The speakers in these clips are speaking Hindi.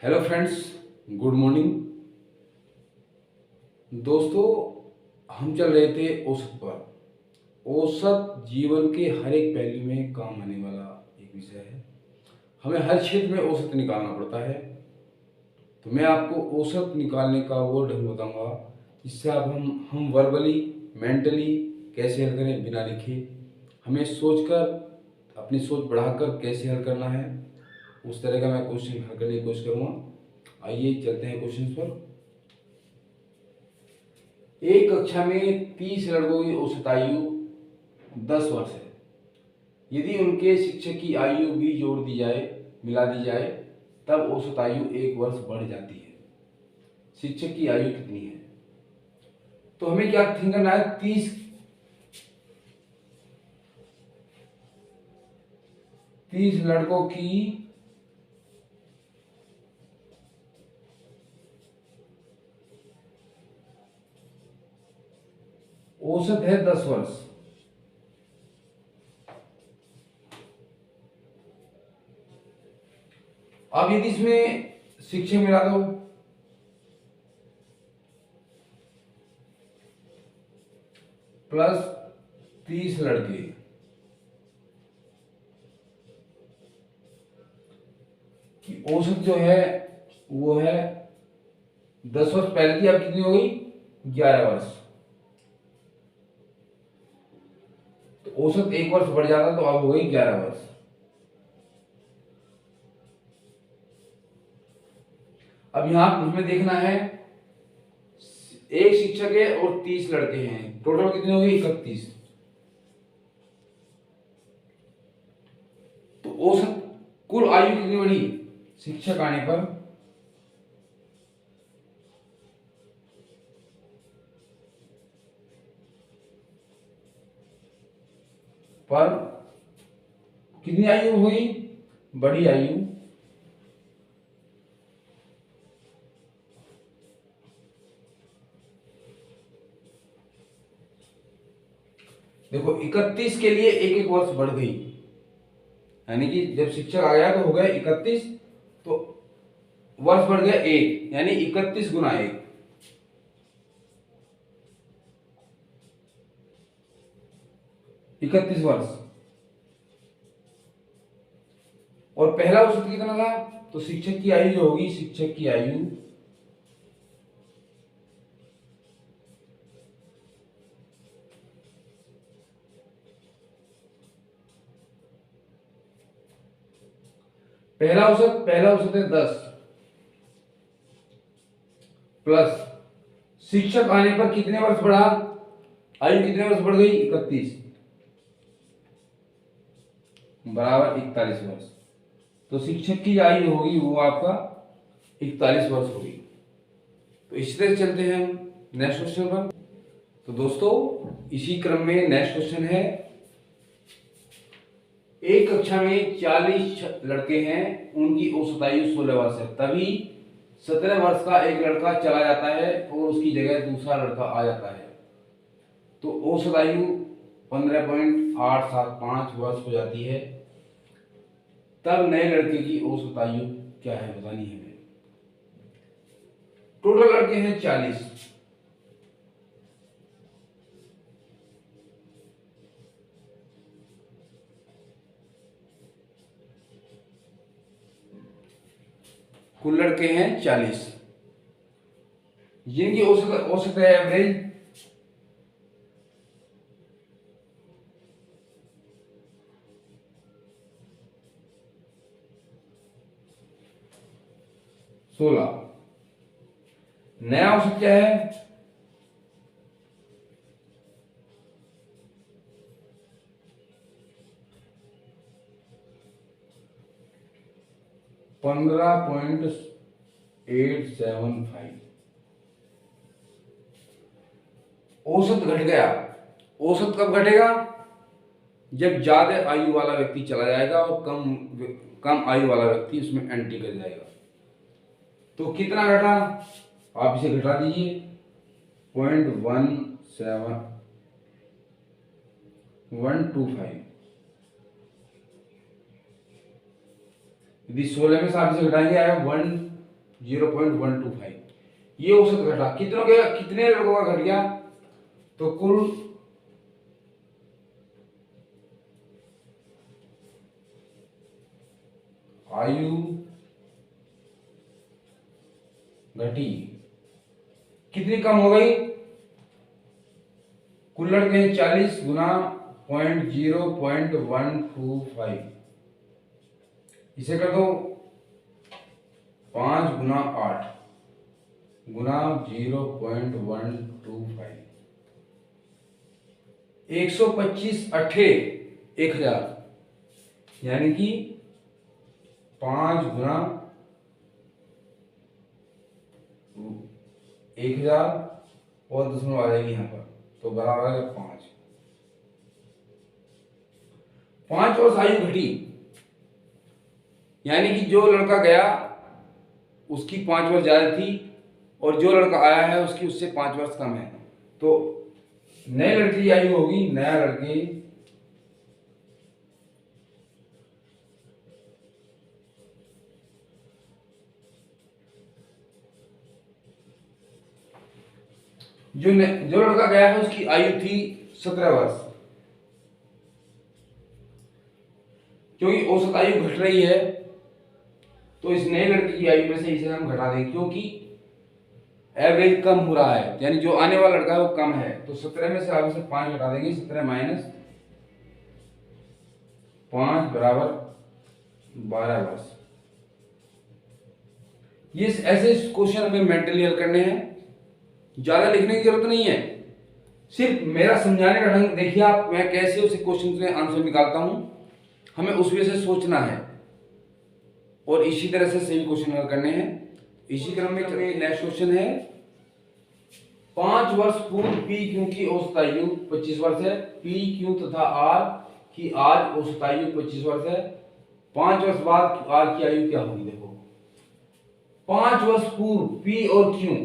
Hello friends, good morning. दोस्तों, हम चल रहे थे औसत पर। औसत जीवन के हर एक पहलू में काम आने वाला एक विषय है। हमें हर क्षेत्र में औसत निकालना पड़ता है। तो मैं आपको औसत निकालने का वो ढंग बताऊंगा जिससे आप हम वर्बली, मेंटली कैसे हल करें बिना लिखे। हमें सोचकर, अपनी सोच बढ़ाकर कैसे हल करना है, उस तरह का मैं क्वेश्चन हल करने की कोशिश करूँगा। आइए चलते हैं क्वेश्चन पर। एक कक्षा में 30 लड़कों की औसत आयु 10 वर्ष है। यदि उनके शिक्षक की आयु भी जोड़ दी जाए, मिला दी जाए, तब औसत आयु 1 वर्ष बढ़ जाती है। शिक्षक की आयु कितनी है? तो हमें क्या थिंक करना है? 30 लड़कों की औसत है 10 वर्ष। अब यदि इसमें शिक्षक मिला दो, प्लस 30 लड़के, की औसत जो है वो है 10 वर्ष पहले की, अब कितनी हो गई? 11 वर्ष। तो औसत 1 वर्ष बढ़ जाता तो अब हो गई 11 वर्ष। अब यहां हमें देखना है, एक शिक्षक है और 30 लड़के हैं, टोटल कितने हो गए? 31। तो औसत कुल आयु कितनी बढ़ी शिक्षक आने पर कितनी आयु हुई? बड़ी आयु। देखो, 31 के लिए एक एक वर्ष बढ़ गई, यानी कि जब शिक्षक आ गया तो हो गया 31, तो वर्ष बढ़ गया 1, यानी 31 गुना 1, 31 वर्ष। और पहला औसत कितना था? तो शिक्षक की आयु जो होगी, शिक्षक की आयु पहला औसत है 10, प्लस शिक्षक आने पर कितने वर्ष बढ़ा? आयु कितने वर्ष बढ़ गई? 31 बराबर 41 वर्ष। तो शिक्षक की आयु होगी वो आपका 41 वर्ष होगी। तो इसी तरह चलते हैं हम नेक्स्ट क्वेश्चन पर। तो दोस्तों, इसी क्रम में नेक्स्ट क्वेश्चन है, एक कक्षा में 40 लड़के हैं, उनकी औसत आयु 16 वर्ष है। तभी 17 वर्ष का एक लड़का चला जाता है और उसकी जगह दूसरा लड़का आ जाता है। तो औसत आयु 15.875 वर्ष हो जाती है। तब नए लड़के की औसत आयु क्या है बतानी है हमें। टोटल लड़के हैं 40, कुल लड़के हैं 40, जिनकी औसत औसत है एवरेज 16। नया औसत क्या है? 15.875। औसत घट गया। औसत कब घटेगा? जब ज्यादा आयु वाला व्यक्ति चला जाएगा और कम आयु वाला व्यक्ति उसमें एंट्री कर जाएगा। तो कितना घटा? आप इसे घटा दीजिए, 0.17125। यदि 16 में से आप इसे घटाएंगे आएगा 0.125। ये औसत घटा, कितने लड़कों का घट गया, तो कुल आयु घटी कितनी कम हो गई, कुल लड़के हैं 40 गुना 0.125, इसे कर दो 5 गुना 8 गुना 0.125, 125 अट्ठे 1000, यानी कि 5 गुना 1000 और दशमलव आ जाएगी यहाँ पर, तो बराबर है 5 वर्ष आयु घटी, यानी कि जो लड़का गया उसकी 5 वर्ष ज्यादा थी और जो लड़का आया है उसकी उससे 5 वर्ष कम है। तो नए लड़के की आयु होगी, नया लड़के जो लड़का गया है उसकी आयु थी 17 वर्ष, क्योंकि औसत आयु घट रही है तो इस नए लड़के की आयु में से इसे हम घटा देंगे, क्योंकि एवरेज कम हो रहा है, यानी जो आने वाला लड़का है वो कम है। तो 17 में से आप इसे 5 घटा देंगे, 17 माइनस 5 बराबर 12 वर्ष। ये ऐसे क्वेश्चन हमें मेंटली हल करने हैं, ज्यादा लिखने की जरूरत नहीं है, सिर्फ मेरा समझाने का ढंग देखिए आप, मैं कैसे उस क्वेश्चन से आंसर निकालता हूं, हमें उस वे से सोचना है और इसी तरह से सही क्वेश्चन हल करने हैं। इसी क्रम में नेक्स्ट क्वेश्चन है, 5 वर्ष पूर्व पी क्यू की औसत आयु 25 वर्ष है, पी क्यू तथा आर की आज औसत आयु 25 वर्ष है, 5 वर्ष बाद आर की आयु क्या होगी। देखो 5 वर्ष पूर्व पी और क्यू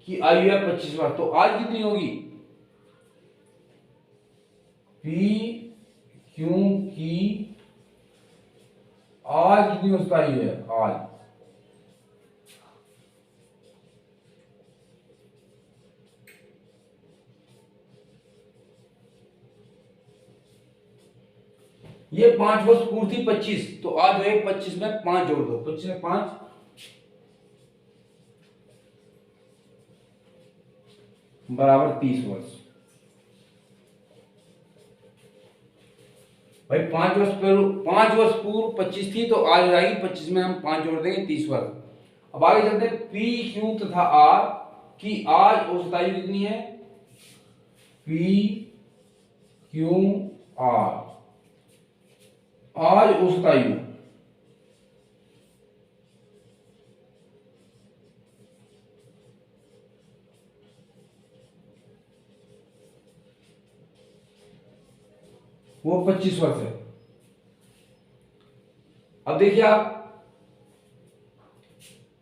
की आयु है 25 वर्ष, तो आज कितनी होगी, पी क्यू की आज कितनी औसत आयु है, आज ये 5 वर्ष पूर्व थी 25, तो आज जो है 25 में 5 जोड़ दो, 25 में 5 बराबर 30 वर्ष। भाई 5 वर्ष पूर्व 25 थी, तो आज हो जाएगी 25 में हम 5 जोड़ देंगे 30 वर्ष। अब आगे चलते हैं, पी क्यू तथा आर की आज औसत आयु कितनी है, पी क्यू आर आज औसत आयु वो 25 वर्ष है। अब देखिए आप,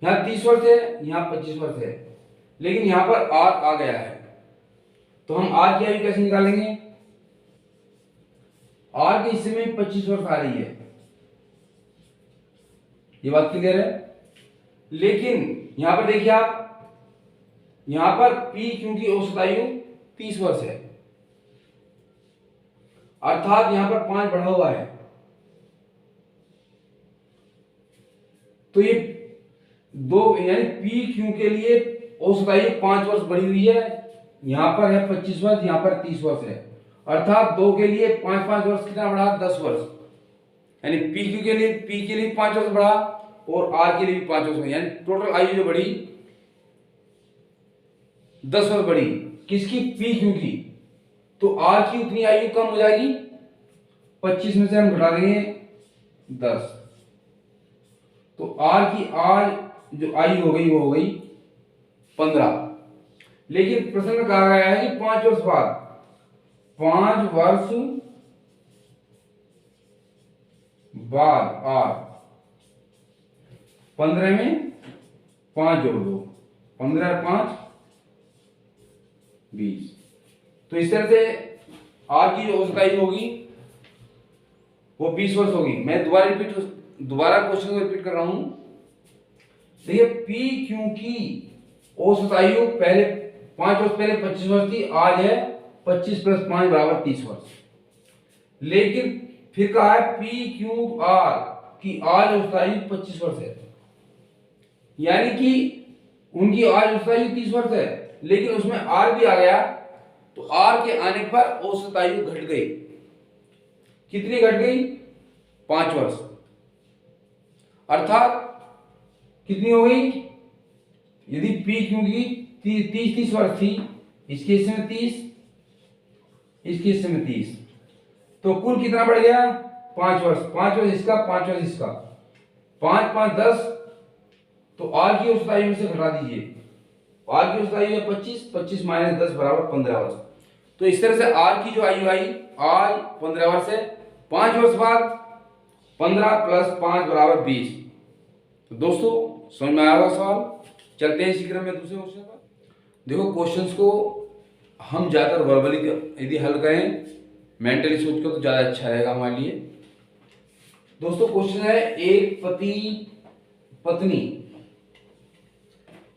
यहां 30 वर्ष है, यहां 25 वर्ष है, लेकिन यहां पर आर आ गया है, तो हम आर की आयु कैसे निकालेंगे, आर के हिस्से में 25 वर्ष आ रही है, ये बात क्लियर है। लेकिन यहां पर देखिए आप, यहां पर पी क्यू की औसत आयु 30 वर्ष है, अर्थात यहां पर 5 बढ़ा हुआ है, तो ये दो यानी पी क्यू के लिए औसत आयु 5 वर्ष बढ़ी हुई है, यहां पर है 25 वर्ष, यहां पर 30 वर्ष है, अर्थात दो के लिए 5-5 वर्ष कितना बढ़ा, 10 वर्ष, यानी पी क्यू के लिए 5 वर्ष बढ़ा और आर के लिए भी 5 वर्ष, यानी टोटल आयु जो बढ़ी 10 वर्ष बढ़ी, किसकी, पी क्यू की, तो आर की उतनी आयु कम हो जाएगी, 25 में से हम घटा देंगे 10, तो आर की आज जो आयु हो गई वो हो गई 15। लेकिन प्रश्न में कहा गया है कि 5 वर्ष बाद, 5 वर्ष बाद आर, 15 में 5 जोड़ दो, 15 और 5 20, तो इस तरह से आर की जो औसत आयु होगी वो 20 वर्ष होगी। मैं दोबारा क्वेश्चन को रिपीट कर रहा हूं, देखिए पी क्यू की औसत आयु पहले 5 वर्ष पहले 25 वर्ष थी, आज है 25 + 5 = 30 वर्ष। लेकिन फिर कहा है पी क्यू आर की आज औसत आयु 25 वर्ष है, यानी कि उनकी आज औसत आयु 30 वर्ष है, लेकिन उसमें आर भी आ गया, तो आर के आने पर औसत आयु घट गई। कितनी घट गई? 5 वर्ष। अर्थात कितनी हो गई? यदि पी क्यू की 30 वर्ष थी, इसके हिस्से में 30, इसके हिस्से में 30, तो कुल कितना बढ़ गया? 5 वर्ष। 5 वर्ष इसका, 5 वर्ष इसका, 5 5 10, तो आर की औसत आयु में से घटा दीजिए। आर की औसत आयु है 25, 25 - 10 = 15 वर्ष। तो इस तरह से आर की जो आयु आई आज 15 वर्ष है। 5 वर्ष बाद 15 + 5 = 20। तो दोस्तों समझ में आया होगा सवाल। चलते हैं इसी क्रम में दूसरे क्वेश्चन पर। देखो क्वेश्चंस को हम ज्यादातर वर्बली यदि हल करें, मेंटली सोच कर, तो ज्यादा अच्छा रहेगा हमारे लिए। दोस्तों क्वेश्चन है, एक पति पत्नी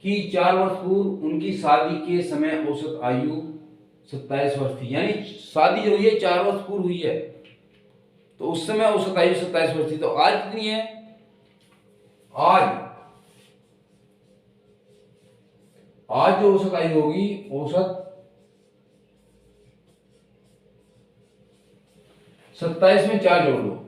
की 4 वर्ष पूर्व उनकी शादी के समय औसत आयु 27 वर्ष थी। यानी शादी जो हुई है 4 वर्ष पूर्व हुई है, तो उस समय औसत आयु 27 वर्ष थी। तो आज कितनी है? आज जो औसत आयु होगी, औसत 27 में 4 जोड़ लो,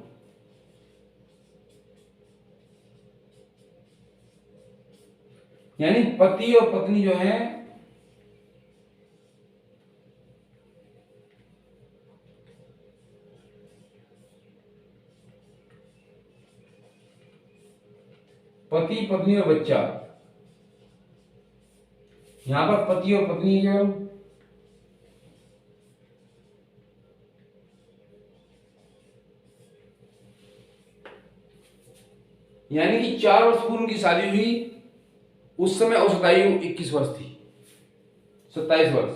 यानी पति और पत्नी जो है पति पत्नी और बच्चा, यहां पर पति और पत्नी जो, यानी कि 4 वर्ष पूर्व उनकी शादी हुई, उस समय औसत आयु 21 वर्ष थी, 27 वर्ष।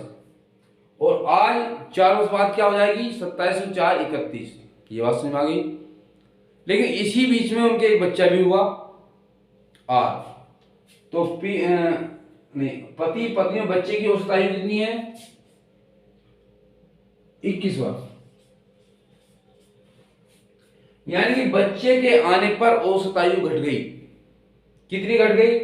और आज 4 वर्ष बाद क्या हो जाएगी? 27 में 4 = 31। ये बात समझ में आ गई। लेकिन इसी बीच में उनके एक बच्चा भी हुआ, आर। तो पति पत्नी और बच्चे की औसत आयु कितनी है? 21 वर्ष। यानी कि बच्चे के आने पर औसत आयु घट गई। कितनी घट गई?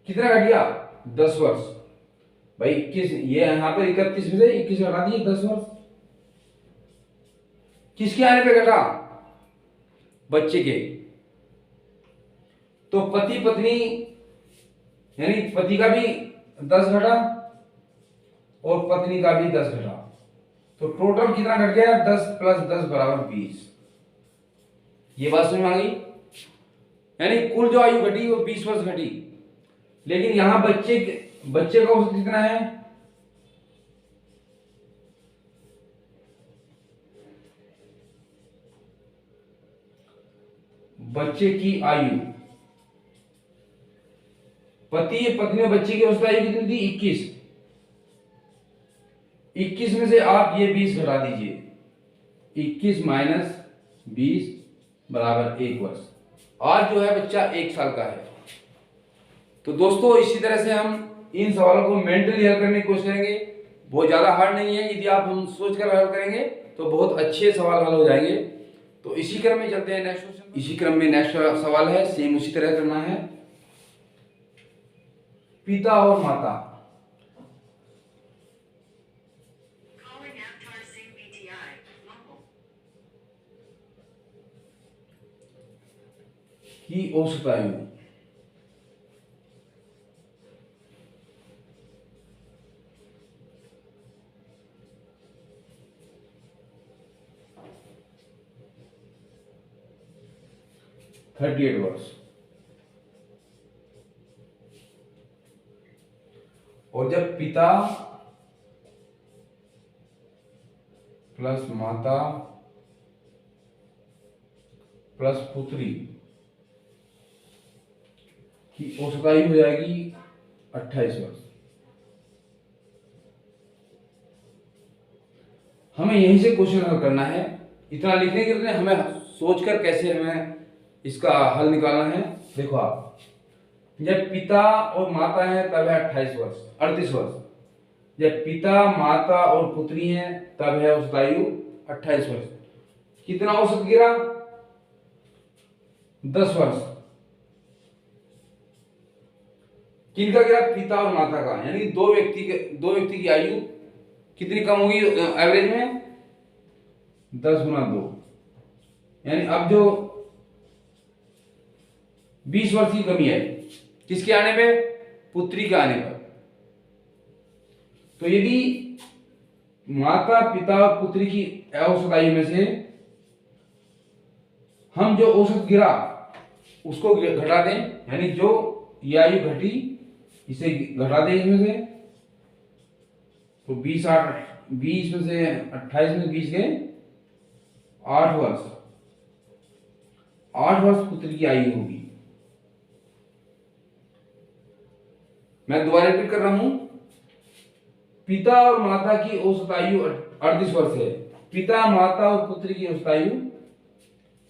कितना घट गया? 10 वर्ष। भाई 21, ये यहां पर 31 में से 21 घटा दिए, 10 वर्ष। किसके आने पे घटा? बच्चे के। तो पति पत्नी, यानी पति का भी 10 घटा और पत्नी का भी 10 घटा, तो टोटल कितना घट गया? 10 + 10 = 20। ये बात समझ में आ गई। यानी कुल जो आयु घटी वो 20 वर्ष घटी, लेकिन यहां बच्चे का औसत कितना है? बच्चे की आयु, पति पत्नी और बच्चे की औसत आयु कितनी थी? 21। 21 में से आप ये 20 घटा दीजिए, 21 - 20 = 1 वर्ष। आज जो है बच्चा 1 साल का है। तो दोस्तों इसी तरह से हम इन सवालों को मेंटली हल करने की कोशिश करेंगे। बहुत ज्यादा हार्ड नहीं है, यदि आप हम सोच कर हल करेंगे तो बहुत अच्छे सवाल हल हो जाएंगे। तो इसी क्रम में चलते हैं नेक्स्ट क्वेश्चन। इसी क्रम में नेक्स्ट सवाल है, सेम उसी तरह करना है। पिता और माता की औसत आयु 38 वर्ष, और जब पिता प्लस माता प्लस पुत्री की औसत आयु हो जाएगी 28 वर्ष। हमें यहीं से क्वेश्चन हल करना है। इतना लिखने के लिए हमें सोचकर कैसे हमें इसका हल निकालना है। देखो आप, जब पिता और माता है तब है 28 वर्ष 38 वर्ष। जब पिता माता और पुत्री है तब है औसत आयु 28 वर्ष। कितना औसत गिरा? 10 वर्ष। किनका गिरा? पिता और माता का। यानी दो व्यक्ति की आयु कितनी कम होगी एवरेज में? 10 गुना 2। यानी अब जो 20 वर्ष की कमी है किसके आने पे? पुत्री के आने पर। तो यदि माता पिता और पुत्री की औसत आयु में से हम जो औसत गिरा उसको घटा दें, यानी जो ये आयु घटी इसे घटा दें इसमें से, तो 20 में से 28 में 20 गए 8 वर्ष। 8 वर्ष पुत्री की आयु होगी। मैं दोबारा रिपीट कर रहा हूं, पिता और माता की औसत आयु 38 वर्ष है। पिता माता और पुत्री की औसत आयु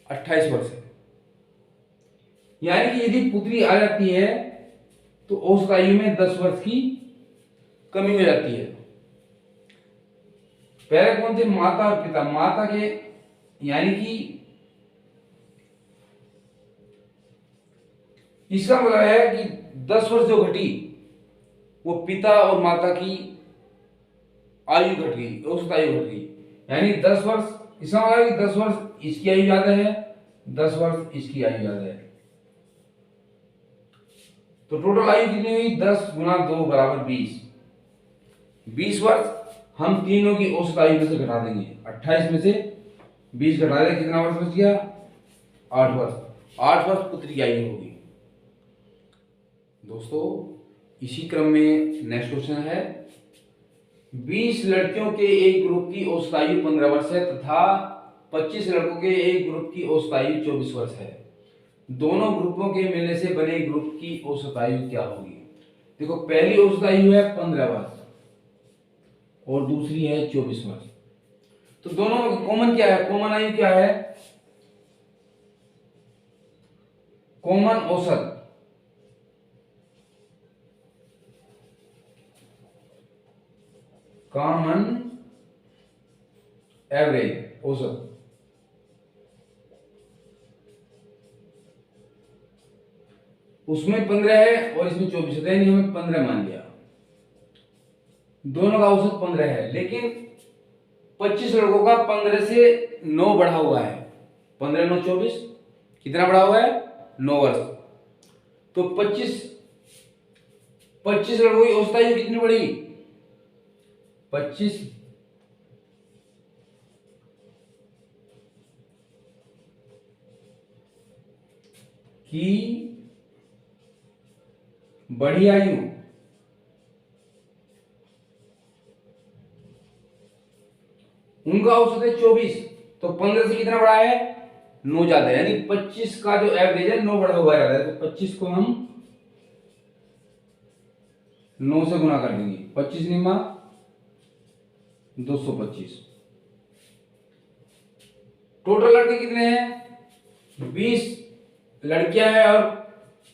28 वर्ष है। यानी कि यदि पुत्री आ जाती है तो औसत आयु में 10 वर्ष की कमी हो जाती है। पहले कौन थे? माता और पिता। माता के यानी कि इसका मतलब है कि 10 वर्ष जो घटी वो पिता और माता की आयु घट गई, औसत आयु घट गई। यानी 10 वर्ष, इसका मतलब कि 10 वर्ष इसकी आयु ज्यादा है, 10 वर्ष इसकी आयु ज्यादा है। तो टोटल आयु कितनी हुई? 10 गुना 2 बराबर 20। 20 वर्ष हम तीनों की औसत आयु में से घटा देंगे। 28 में से 20 घटा दें, कितना वर्ष बच गया? 8 वर्ष। 8 वर्ष पुत्री की आयु होगी। दोस्तों इसी क्रम में नेक्स्ट क्वेश्चन है, 20 लड़कियों के एक ग्रुप की औसत आयु 15 वर्ष है तथा 25 लड़कों के एक ग्रुप की औसत आयु 24 वर्ष है। दोनों ग्रुपों के मिलने से बने ग्रुप की औसत आयु क्या होगी? देखो, पहली औसत आयु है 15 वर्ष और दूसरी है 24 वर्ष। तो दोनों में कॉमन क्या है? कॉमन आयु क्या है? कॉमन औसत, कॉमन एवरेज, औसत। उसमें 15 है और इसमें 24 है, यानी हमें 15 मान लिया। दोनों का औसत 15 है, लेकिन 25 लड़कों का 15 से 9 बढ़ा हुआ है। 15 9 24, कितना बढ़ा हुआ है? 9 वर्ष। तो 25 लड़कों की औसत आयु कितनी बढ़ी? 25 की बड़ी आयु उनका औसत है 24, तो 15 से कितना बड़ा है? 9 ज्यादा है। यानी 25 का जो एवरेज है 9 बढ़ा हुआ है, तो 25 को हम 9 से गुना कर देंगे। 25 निमा 225। टोटल लड़के कितने हैं? 20 लड़कियां हैं और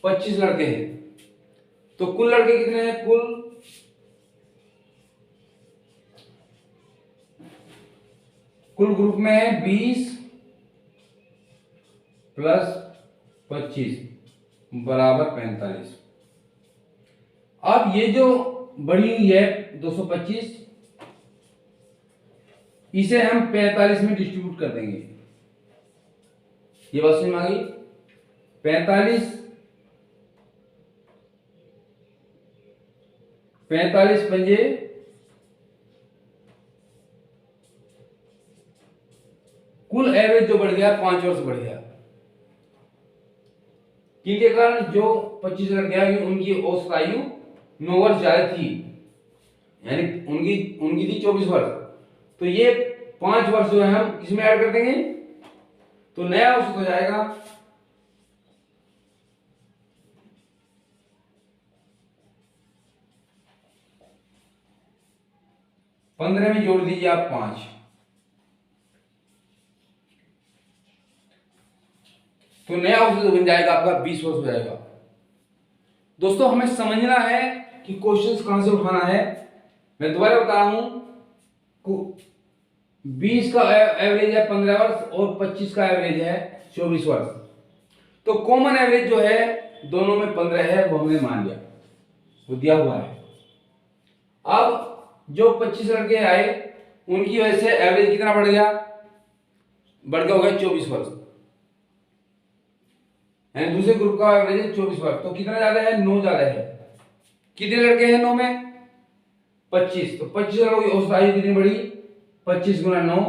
25 लड़के हैं। तो कुल लड़के कितने हैं? कुल ग्रुप में है 20 प्लस 25 बराबर 45। अब ये जो बढ़ी हुई है 225, इसे हम 45 में डिस्ट्रीब्यूट कर देंगे। ये बात समझ में आ गई? 45 पंजे 'कुल एवरेज जो बढ़ गया 5 वर्ष बढ़ गया। किनके कारण? जो 25 लड़के आए उनकी औसत आयु 9 वर्ष ज्यादा थी, यानी उनकी थी 24 वर्ष। तो ये 5 वर्ष जो है हम इसमें ऐड कर देंगे, तो नया औसत हो जाएगा 15 में जोड़ दीजिए आप 5, तो नया औसत बन जाएगा आपका 20 वर्ष हो जाएगा। दोस्तों हमें समझना है कि क्वेश्चंस कहां से उठाना है। मैं दोबारा बता रहा हूं, 20 का एवरेज है 15 वर्ष और 25 का एवरेज है 24 वर्ष। तो कॉमन एवरेज जो है दोनों में 15 है, वो हमने मान लिया, वो दिया हुआ है। अब जो 25 लड़के आए उनकी वजह से एवरेज कितना बढ़ गया हो गया 24 वर्ष, यानी दूसरे ग्रुप का एवरेज है 24 वर्ष। तो कितना ज्यादा है? 9 ज्यादा है। कितने लड़के हैं 9 में? 25। तो 25 लड़कों की औसत आयु कितनी बढ़ी? 25 गुना 9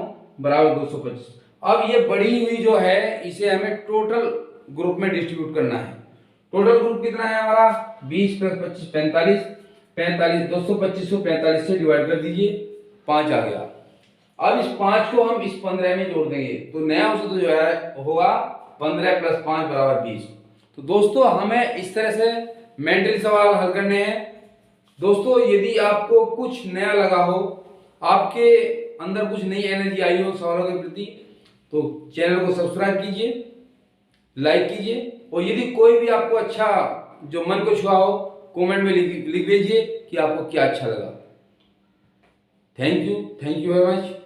बराबर 225। अब ये बढ़ी हुई जो है इसे हमें टोटल ग्रुप में डिस्ट्रीब्यूट करना है। टोटल ग्रुप कितना है हमारा? 20 + 25 45। 45 225 को 45 से डिवाइड कर दीजिए, 5 आ गया। अब इस 5 को हम इस 15 में जोड़ देंगे तो नया औसत जो है होगा 15 + 5 बराबर 20। तो दोस्तों हमें इस तरह से मेंटली सवाल हल करने हैं। दोस्तों यदि आपको कुछ नया लगा हो, आपके अंदर कुछ नई एनर्जी आई हो सवालों के प्रति, तो चैनल को सब्सक्राइब कीजिए, लाइक कीजिए, और यदि कोई भी आपको अच्छा जो मन को छुआ हो कमेंट में लिख भेजिए कि आपको क्या अच्छा लगा। Thank you very much.